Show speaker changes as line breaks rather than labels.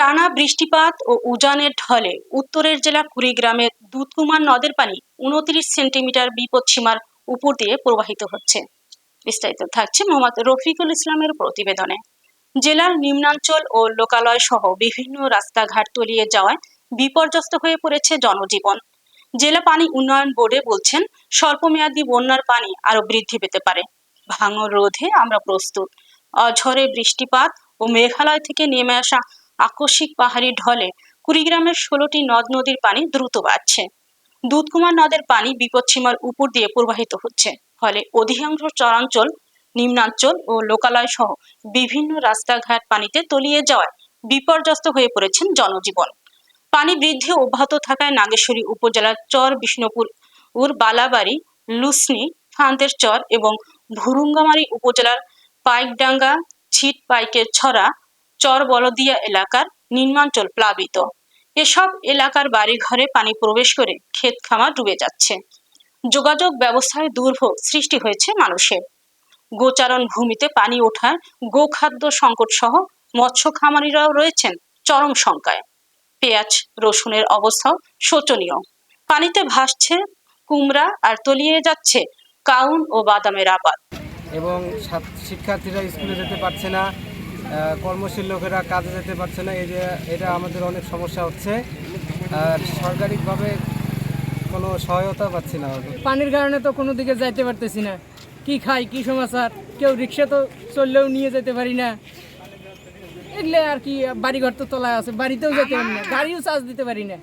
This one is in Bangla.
টানা বৃষ্টিপাত ও উজানের ঢলে উত্তরের জেলা কুড়িগ্রামের দুধকুমার নদের পানি 29 সেন্টিমিটার বিপদসীমার উপর দিয়ে প্রবাহিত হচ্ছে। বিস্তারিত থাকছে মোহাম্মদ রফিকুল ইসলামের প্রতিবেদনে। জেলার নিম্নাঞ্চল ও লোকালয় সহ বিভিন্ন রাস্তাঘাট তলিয়ে যাওয়ায় বিপর্যস্ত হয়ে পড়েছে জনজীবন। জেলা পানি উন্নয়ন বোর্ডে বলছেন, স্বল্পমেয়াদী বন্যার পানি আরো বৃদ্ধি পেতে পারে। ভাঙন রোধে আমরা প্রস্তুত। অঝরে বৃষ্টিপাত ও মেঘালয় থেকে নেমে আসা আকস্মিক পাহাড়ি ঢলে কুড়িগ্রামের 16টি নদ নদীর পানি দ্রুত বাড়ছে। দুধকুমার নদের পানি বিপদসীমার উপর দিয়ে প্রবাহিত হচ্ছে, ফলে অধিকাংশ চরাঞ্চল, নিম্নাঞ্চল ও লোকালয় সহ বিভিন্ন রাস্তাঘাট পানিতে তলিয়ে যাওয়ায় বিপর্যস্ত হয়ে পড়েছেন জনজীবন। পানি বৃদ্ধি অব্যাহত থাকায় নাগেশ্বরী উপজেলার চর বিষ্ণুপুর বালাবাড়ি, লুসনি, ফান্তের চর এবং ভুরুঙ্গামারী উপজেলার পাইকডাঙ্গা, ছিটপাইকের ছড়া, চর বলদিয়া এলাকার নিম্নাঞ্চল প্লাবিত। এসব এলাকার বাড়িঘরে পানি প্রবেশ করে ক্ষেত খামার ডুবে যাচ্ছে। যোগাযোগ ব্যবস্থায় দুর্ভোগ সৃষ্টি হয়েছে মানুষের। গোচারণ ভূমিতে পানি ওঠায় গোখাদ্য সংকট সহ মৎস্য খামারিরাও রয়েছেন চরম শঙ্কায়। পেঁয়াজ, রসুনের অবস্থাও শোচনীয়। পানিতে ভাসছে কুমড়া আর তলিয়ে যাচ্ছে কাউন ও বাদামের আবাদ।
এবং শিক্ষার্থীরা স্কুলে যেতে পারছে না, কর্মশীল লোকেরা কাজে যেতে পারছে না। এটা আমাদের অনেক সমস্যা হচ্ছে। আর সরকারিভাবে কোনো সহায়তা পাচ্ছি না।
পানির কারণে তো কোনো দিকে যাইতে পারতেছি না। কি খাই, কি সমাচার, কেউ রিক্সা তো চললেও নিয়ে যেতে পারি না। এগুলো আর কি, বাড়িঘর তো তলায় আছে, বাড়িতেও যেতে পারি না, গাড়িও চার্জ দিতে পারি না।